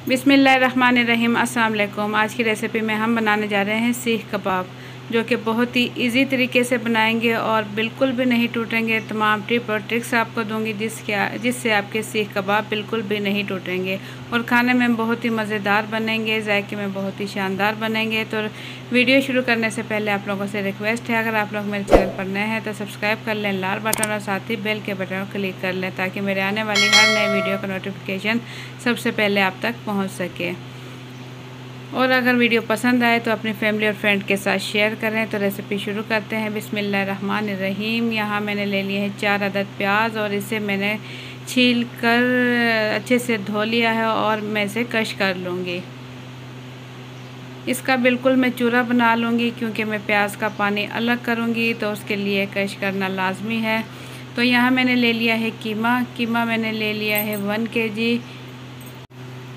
बिस्मिल्लाहिर्रहमानिर्रहीम। अस्सलाम वालेकुम। आज की रेसिपी में हम बनाने जा रहे हैं सीख कबाब, जो कि बहुत ही इजी तरीके से बनाएंगे और बिल्कुल भी नहीं टूटेंगे। तमाम टिप और ट्रिक्स आपको दूंगी जिससे आपके सीख कबाब बिल्कुल भी नहीं टूटेंगे और खाने में बहुत ही मज़ेदार बनेंगे, जायके में बहुत ही शानदार बनेंगे। तो वीडियो शुरू करने से पहले आप लोगों से रिक्वेस्ट है, अगर आप लोग मेरे चैनल पर नए हैं तो सब्सक्राइब कर लें लाल बटन और साथ ही बेल के बटन को क्लिक कर लें, ताकि मेरे आने वाली हर नई वीडियो का नोटिफिकेशन सबसे पहले आप तक पहुंच सके। और अगर वीडियो पसंद आए तो अपनी फैमिली और फ्रेंड के साथ शेयर करें। तो रेसिपी शुरू करते हैं। बिस्मिल्लाहिर्रहमानिर्रहीम। यहाँ मैंने ले लिए हैं 4 अदद प्याज और इसे मैंने छील कर अच्छे से धो लिया है और मैं इसे कश कर लूँगी। इसका बिल्कुल मैं चूरा बना लूँगी, क्योंकि मैं प्याज का पानी अलग करूँगी तो उसके लिए कश करना लाजमी है। तो यहाँ मैंने ले लिया है कीमा मैंने ले लिया है 1 kg।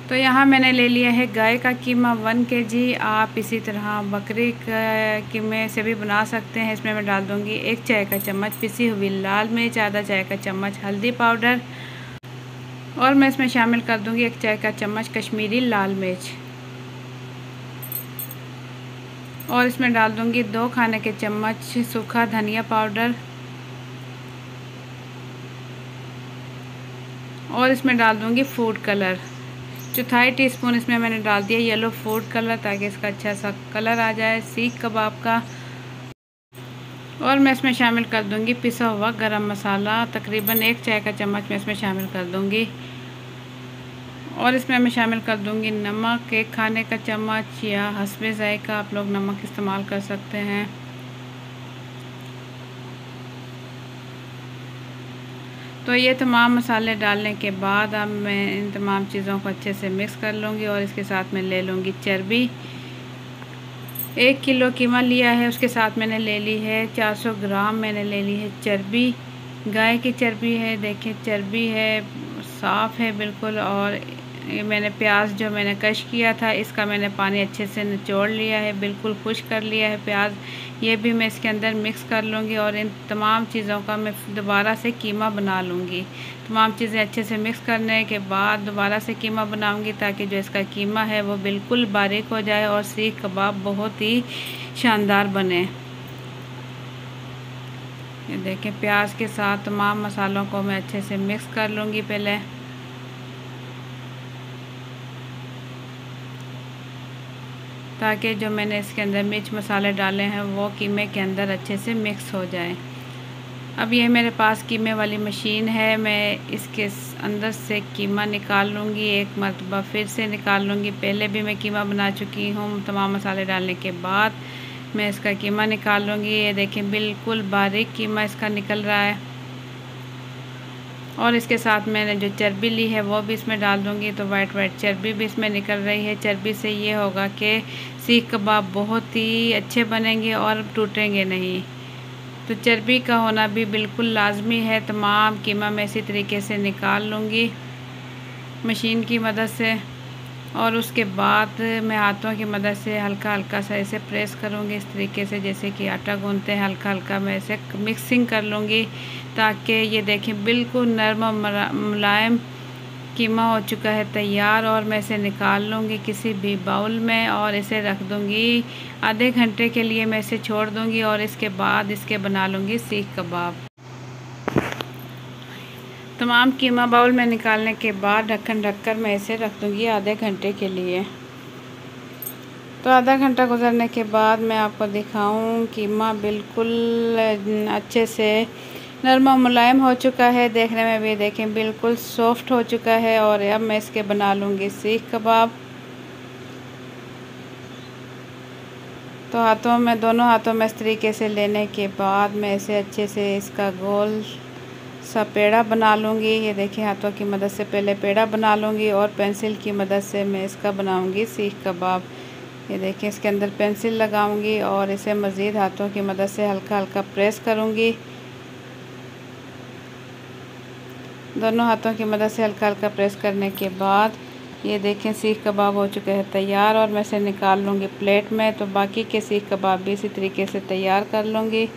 तो यहाँ मैंने ले लिया है गाय का कीमा 1 kg। आप इसी तरह बकरी कीमे से भी बना सकते हैं। इसमें मैं डाल दूँगी 1 चाय का चम्मच पिसी हुई लाल मिर्च, आधा चाय का चम्मच हल्दी पाउडर और मैं इसमें शामिल कर दूँगी 1 चाय का चम्मच कश्मीरी लाल मिर्च और इसमें डाल दूँगी 2 खाने के चम्मच सूखा धनिया पाउडर और इसमें डाल दूँगी फूड कलर 1/4 टीस्पून। इसमें मैंने डाल दिया येलो फूड कलर, ताकि इसका अच्छा सा कलर आ जाए सीख कबाब का। और मैं इसमें शामिल कर दूंगी पिसा हुआ गरम मसाला, तकरीबन 1 चाय का चम्मच मैं इसमें शामिल कर दूंगी। और इसमें मैं शामिल कर दूंगी नमक 1 खाने का चम्मच, या हस्बे ज़ायका आप लोग नमक इस्तेमाल कर सकते हैं। तो ये तमाम मसाले डालने के बाद अब मैं इन तमाम चीज़ों को अच्छे से मिक्स कर लूँगी और इसके साथ मैं ले लूँगी चर्बी। 1 किलो कीमा लिया है, उसके साथ मैंने ले ली है 400 ग्राम मैंने ले ली है चर्बी। गाय की चर्बी है, देखिए चर्बी है, साफ़ है बिल्कुल। और ये मैंने प्याज जो मैंने कश किया था, इसका मैंने पानी अच्छे से निचोड़ लिया है, बिल्कुल खुश कर लिया है प्याज। ये भी मैं इसके अंदर मिक्स कर लूँगी और इन तमाम चीज़ों का मैं दोबारा से कीमा बना लूँगी। तमाम चीज़ें अच्छे से मिक्स करने के बाद दोबारा से कीमा बनाऊँगी, ताकि जो इसका कीमा है वो बिल्कुल बारीक हो जाए और सीख कबाब बहुत ही शानदार बने। ये देखें, प्याज के साथ तमाम मसालों को मैं अच्छे से मिक्स कर लूँगी पहले, ताकि जो मैंने इसके अंदर मिर्च मसाले डाले हैं वो कीमे के अंदर अच्छे से मिक्स हो जाए। अब ये मेरे पास कीमे वाली मशीन है, मैं इसके अंदर से कीमा निकाल लूँगी। एक मरतबा फिर से निकाल लूँगी। पहले भी मैं कीमा बना चुकी हूँ, तमाम मसाले डालने के बाद मैं इसका कीमा निकाल लूँगी। ये देखें, बिल्कुल बारीक कीमा इसका निकल रहा है। और इसके साथ मैंने जो चर्बी ली है वो भी इसमें डाल दूँगी। तो वाइट चर्बी भी इसमें निकल रही है। चर्बी से ये होगा कि सीख कबाब बहुत ही अच्छे बनेंगे और टूटेंगे नहीं। तो चर्बी का होना भी बिल्कुल लाजमी है। तमाम कीमा मैं इसी तरीके से निकाल लूँगी मशीन की मदद से, और उसके बाद मैं हाथों की मदद से हल्का हल्का सा इसे प्रेस करूँगी, इस तरीके से जैसे कि आटा गूंथते हैं। हल्का हल्का मैं इसे मिक्सिंग कर लूँगी, ताकि ये देखें बिल्कुल नरम और मुलायम कीमा हो चुका है तैयार। और मैं इसे निकाल लूँगी किसी भी बाउल में और इसे रख दूँगी आधे घंटे के लिए। मैं इसे छोड़ दूँगी और इसके बाद इसके बना लूँगी सीख कबाब। तमाम कीमा बाउल में निकालने के बाद ढक्कन ढककर मैं इसे रख दूँगी आधे घंटे के लिए। तो आधा घंटा गुजरने के बाद मैं आपको दिखाऊं, कीमा बिल्कुल अच्छे से नरम और मुलायम हो चुका है। देखने में भी देखें बिल्कुल सॉफ्ट हो चुका है। और अब मैं इसके बना लूँगी सीख कबाब। तो दोनों हाथों में इस तरीके से लेने के बाद मैं इसे अच्छे से इसका गोल सा पेड़ा बना लूँगी। ये देखिए, हाथों की मदद से पहले पेड़ा बना लूँगी और पेंसिल की मदद से मैं इसका बनाऊँगी सीख कबाब। ये देखिए, इसके अंदर पेंसिल लगाऊँगी और इसे मज़ीद हाथों की मदद से हल्का हल्का प्रेस करूँगी। दोनों हाथों की मदद से हल्का हल्का प्रेस करने के बाद ये देखें, सीख कबाब हो चुके हैं तैयार और मैं इसे निकाल लूँगी प्लेट में। तो बाकी के सीख कबाब भी इसी तरीके से तैयार कर लूँगी।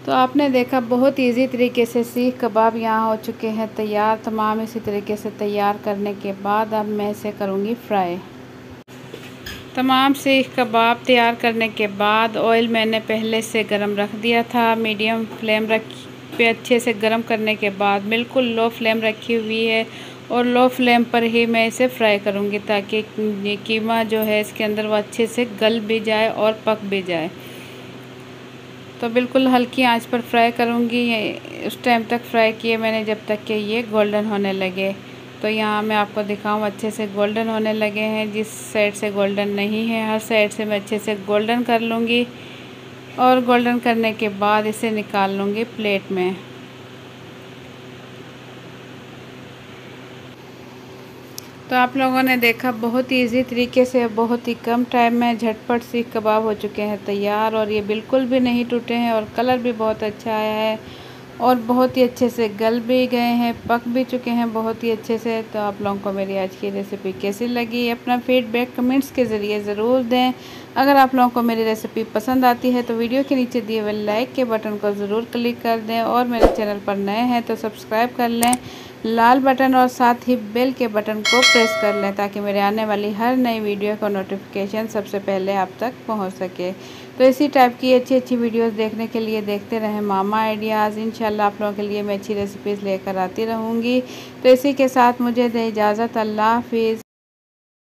तो आपने देखा बहुत इजी तरीके से सीख कबाब यहाँ हो चुके हैं तैयार। तमाम इसी तरीके से तैयार करने के बाद अब मैं इसे करूँगी फ्राई। तमाम सीख कबाब तैयार करने के बाद ऑयल मैंने पहले से गरम रख दिया था। मीडियम फ्लेम पे अच्छे से गरम करने के बाद बिल्कुल लो फ्लेम रखी हुई है और लो फ्लेम पर ही मैं इसे फ्राई करूँगी ताकि कीमा जो है इसके अंदर वो अच्छे से गल भी जाए और पक भी जाए। तो बिल्कुल हल्की आंच पर फ्राई करूँगी। उस टाइम तक फ्राई किए मैंने जब तक कि ये गोल्डन होने लगे। तो यहाँ मैं आपको दिखाऊँ अच्छे से गोल्डन होने लगे हैं। जिस साइड से गोल्डन नहीं है हर साइड से मैं अच्छे से गोल्डन कर लूँगी और गोल्डन करने के बाद इसे निकाल लूँगी प्लेट में। तो आप लोगों ने देखा बहुत ही इजी तरीके से बहुत ही कम टाइम में झटपट सीख कबाब हो चुके हैं तैयार और ये बिल्कुल भी नहीं टूटे हैं और कलर भी बहुत अच्छा आया है और बहुत ही अच्छे से गल भी गए हैं, पक भी चुके हैं बहुत ही अच्छे से। तो आप लोगों को मेरी आज की रेसिपी कैसी लगी अपना फीडबैक कमेंट्स के ज़रिए ज़रूर दें। अगर आप लोगों को मेरी रेसिपी पसंद आती है तो वीडियो के नीचे दिए हुए लाइक के बटन को ज़रूर क्लिक कर दें और मेरे चैनल पर नए हैं तो सब्सक्राइब कर लें लाल बटन और साथ ही बेल के बटन को प्रेस कर लें ताकि मेरे आने वाली हर नई वीडियो का नोटिफिकेशन सबसे पहले आप तक पहुंच सके। तो इसी टाइप की अच्छी अच्छी वीडियोस देखने के लिए देखते रहें मामा आइडियाज़। इंशाल्लाह आप लोगों के लिए मैं अच्छी रेसिपीज़ लेकर आती रहूँगी। तो इसी के साथ मुझे दे इजाज़त। अल्लाह हाफिज़।